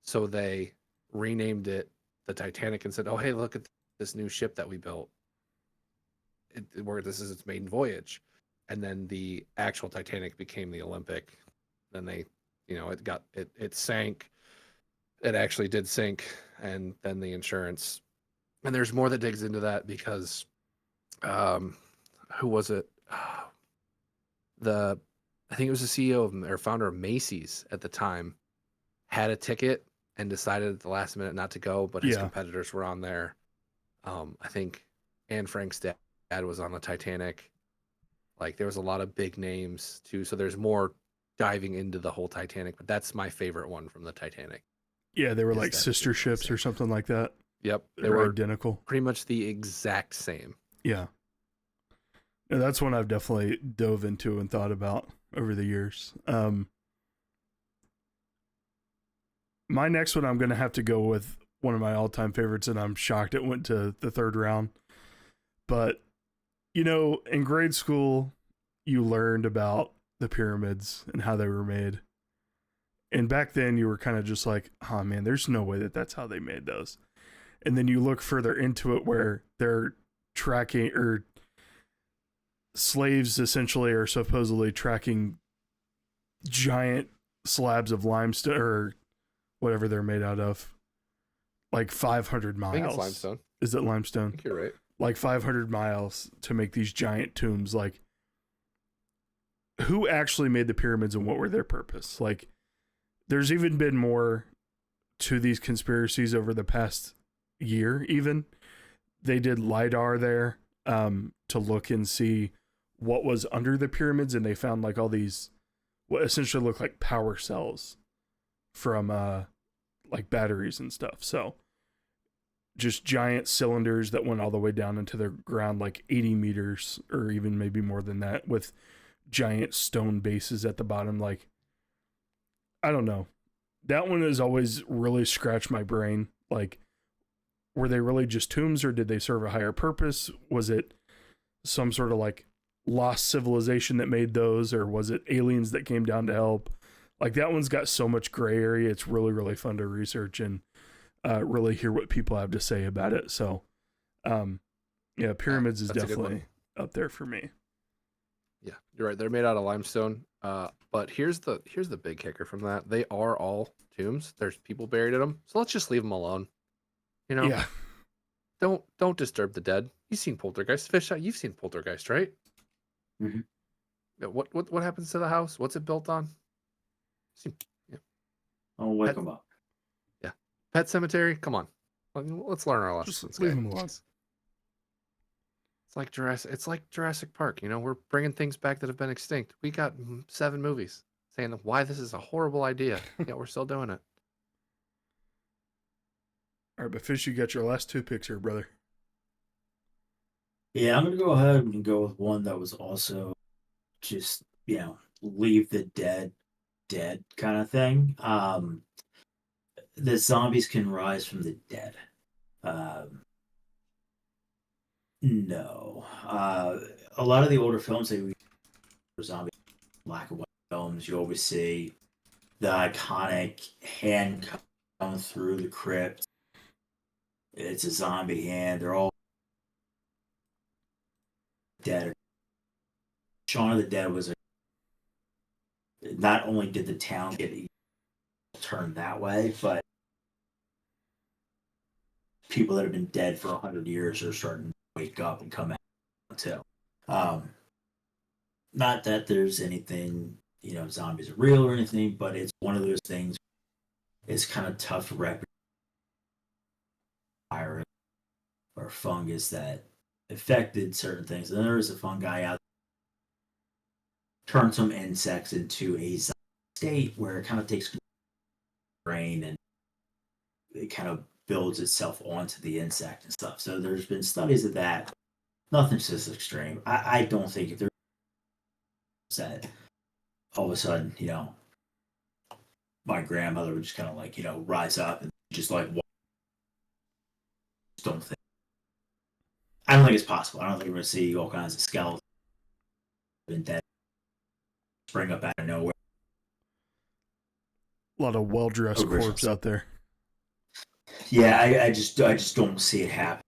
so they renamed it the Titanic and said, "Oh, hey, look at this new ship that we built. This is its maiden voyage." And then the actual Titanic became the Olympic. Then they, it sank. It actually did sink, and then the insurance. And there's more that digs into that because, who was it? I think it was the CEO or founder of Macy's at the time, had a ticket and decided at the last minute not to go, but his competitors were on there. I think Anne Frank's dad was on the Titanic. Like, there was a lot of big names too, so there's more diving into the whole Titanic, but that's my favorite one from the Titanic. Yeah, they were like sister ships or something like that. Yep, they were identical, pretty much the exact same. Yeah, and that's one I've definitely dove into and thought about over the years. My next one, I'm going to have to go with one of my all-time favorites, and I'm shocked it went to the 3rd round. But, in grade school, you learned about the pyramids and how they were made. And back then, you were kind of just like, oh, man, there's no way that's how they made those. And then you look further into it where they're tracking, or slaves essentially are supposedly tracking giant slabs of limestone, or whatever they're made out of, like 500 miles. I think it's limestone. Is it limestone? I think you're right. Like 500 miles to make these giant tombs. Like, who actually made the pyramids and what were their purpose? Like, there's even been more to these conspiracies over the past year. Even they did LiDAR there to look and see what was under the pyramids, and they found like all these what essentially look like power cells from like batteries and stuff. So just giant cylinders that went all the way down into the ground, like 80 meters or even maybe more than that, with giant stone bases at the bottom. Like, I don't know. That one has always really scratched my brain. Like, were they really just tombs, or did they serve a higher purpose? Was it some sort of like lost civilization that made those, or was it aliens that came down to help? Like, that one's got so much gray area. It's really, really fun to research and really hear what people have to say about it. So, yeah, pyramids is That's a good definitely up there for me. Yeah, you're right. They're made out of limestone. But here's the big kicker from that. They are all tombs. There's people buried in them. So let's just leave them alone. You know, Yeah, don't disturb the dead. You've seen Poltergeist. Fish out. You've seen Poltergeist, right? Mhm. Yeah, what happens to the house? What's it built on? Yeah. I'll wake Pet, them up. yeah. Pet Cemetery. Come on. Let's learn our just lessons, leave guys. them alone. It's like Jurassic Park. We're bringing things back that have been extinct. We got 7 movies saying why this is a horrible idea. Yet we're still doing it. All right, but Fish, you got your last 2 picks here, brother. Yeah, I'm gonna go ahead and go with one that was also just leave the dead kind of thing. The zombies can rise from the dead. Um, no, a lot of the older films they were zombie black and white films. You always see the iconic hand come through the crypt. It's a zombie hand. They're all dead. Shaun of the Dead was not only did the town get turned that way, but people that have been dead for 100 years are starting to wake up and come out too. Um, Not that there's anything, zombies are real or anything, but it's one of those things. It's kind of tough to replicate virus or fungus that affected certain things. And there is a fungi out there, turn some insects into a zombie state where it kind of takes brain and it kind of builds itself onto the insect and stuff. So there's been studies of that. Nothing's this extreme. I don't think if there's that all of a sudden, my grandmother would just kind of like, rise up and just like walk. Don't think. I don't think it's possible. I don't think we're going to see all kinds of skeletons and dead spring up out of nowhere. A lot of well-dressed corpse out there. Yeah, I just don't see it happen.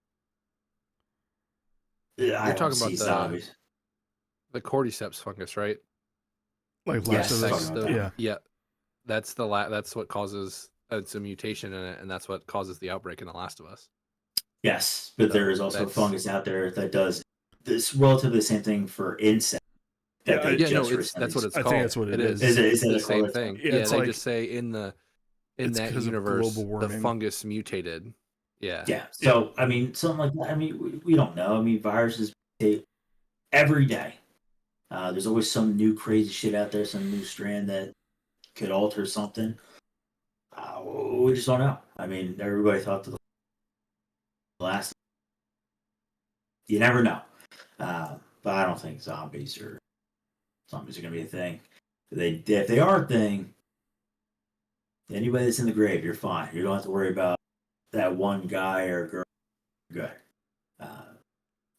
You're talking about the cordyceps fungus, right? Like Yes, last of us. Yeah. That's that's what causes it's a mutation in it, and that's what causes the outbreak in The Last of Us. Yes, but there is also fungus out there that does this relatively the same thing for insects. That's what it's called. I think that's what it is. Is the same thing. Yeah, they just say in that universe the fungus mutated. Yeah. Yeah. So I mean, something like that. I mean, we don't know. I mean, viruses mutate every day. There's always some new crazy shit out there, some new strand that could alter something. We just don't know. I mean, everybody thought the last. You never know. But I don't think zombies are going to be a thing. If they are a thing, anybody that's in the grave, you're fine. You don't have to worry about that one guy or girl. Good.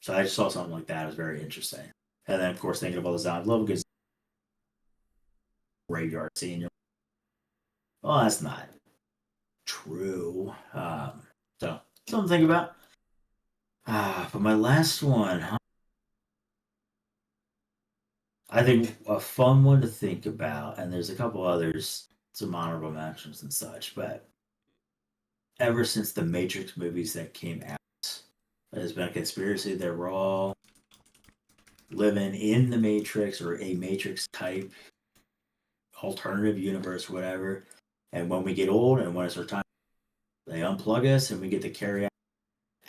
So I just saw something like that. It was very interesting. And then, of course, thinking about the zombie, love a good graveyard scene. Well, that's not true. So something to think about. But my last one, I think a fun one to think about, and there's a couple others, some honorable mentions and such, but ever since the Matrix movies that came out, there's been a conspiracy that we're all living in the Matrix or a Matrix type alternative universe, whatever. And when we get old and when it's our time, they unplug us and we get to carry out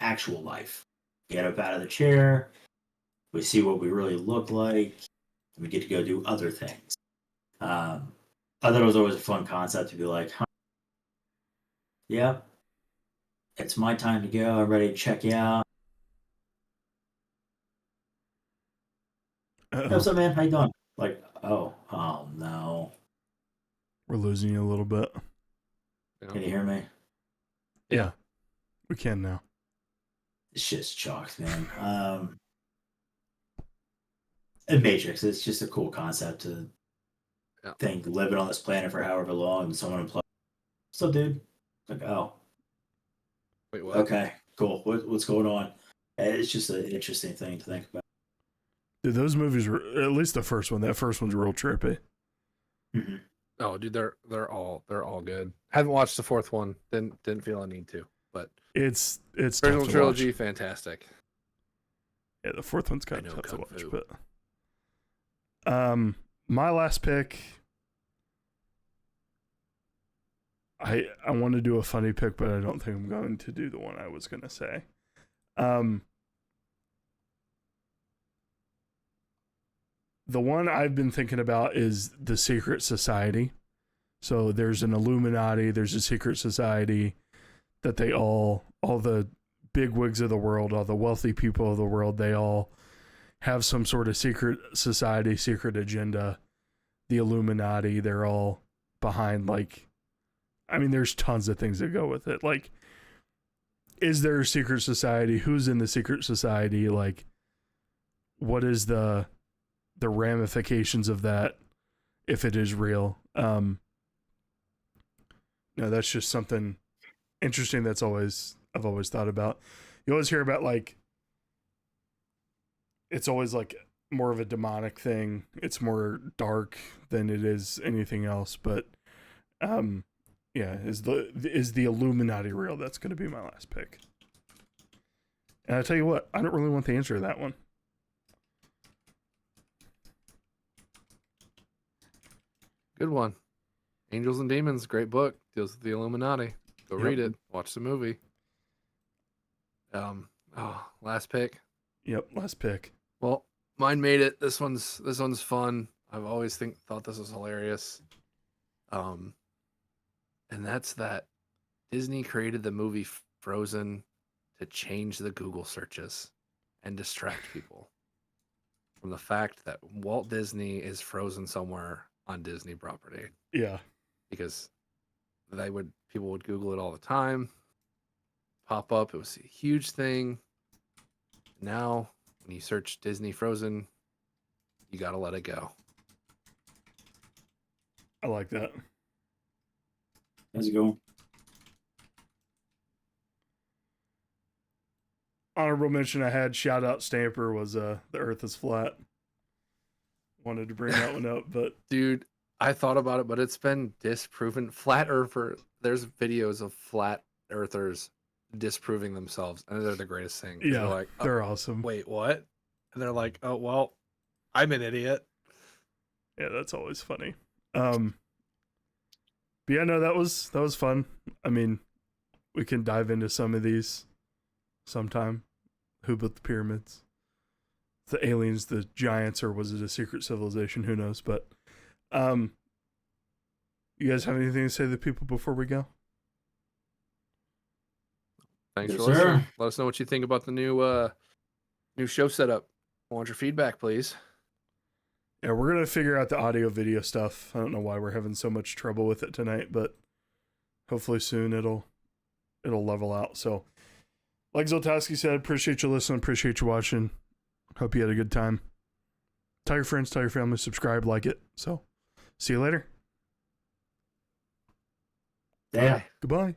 actual life. Get up out of the chair, we see what we really look like, and we get to go do other things. I thought it was always a fun concept to be like, yep, it's my time to go. I'm ready to check you out. What's up, man? How you doing? Like, oh no. We're losing you a little bit. Can you hear me? Yeah, we can now. This shit's chalked, man. And Matrix, it's just a cool concept to think living on this planet for however long and someone implies, so dude, like, oh, Wait, what? okay, cool. What's going on? It's just an interesting thing to think about. Dude, those movies were, at least the first one. That first one's real trippy. Mm-hmm. Oh, dude, they're all good. Haven't watched the fourth one. Didn't feel I need to, but It's original trilogy, fantastic. Yeah, the fourth one's kind of tough to watch, fu. but my last pick, I want to do a funny pick, but I don't think I'm going to do the one I was going to say. The one I've been thinking about is the secret society. So there's an Illuminati, there's a secret society that they all the bigwigs of the world, all the wealthy people of the world, they all have some sort of secret society, secret agenda. The Illuminati, they're all behind, like, I mean, there's tons of things that go with it. Like, is there a secret society? Who's in the secret society? Like, what is the ramifications of that if it is real? No, that's just something interesting I've always thought about. You always hear about, like, it's always like more of a demonic thing. It's more dark than it is anything else. But yeah, is the Illuminati real? That's going to be my last pick. And I tell you what, I don't really want the answer to that one. Good one. Angels and Demons, great book. Deals with the Illuminati. Go read it. Watch the movie. Last pick. Yep, last pick. Well, mine made it. This one's fun. I've always thought this was hilarious. And that's that Disney created the movie Frozen to change the Google searches and distract people from the fact that Walt Disney is frozen somewhere on Disney property. Yeah. Because people would Google it all the time. Pop up. It was a huge thing. Now, when you search Disney Frozen, you gotta let it go. I like that. How's it going? Honorable mention I had, shout out Stamper, was The Earth is Flat. Wanted to bring that one up, but dude, I thought about it, but it's been disproven. Flat Earther, there's videos of flat earthers disproving themselves, and they're the greatest thing. Yeah, they're like, they're awesome. Wait, what? And they're like, oh well, I'm an idiot. Yeah, that's always funny. But yeah, no, that was fun. I mean, we can dive into some of these sometime. Who built the pyramids? The aliens, the giants, or was it a secret civilization? Who knows? But you guys have anything to say to the people before we go? Thanks Yes, for listening. sir. Let us know what you think about the new show setup. I want your feedback, please. Yeah, we're gonna figure out the audio video stuff. I don't know why we're having so much trouble with it tonight, but hopefully soon it'll level out. So, like Zoltowski said, appreciate you listening, appreciate you watching. Hope you had a good time. Tell your friends, tell your family, subscribe, like it. So, see you later. Yeah. Goodbye.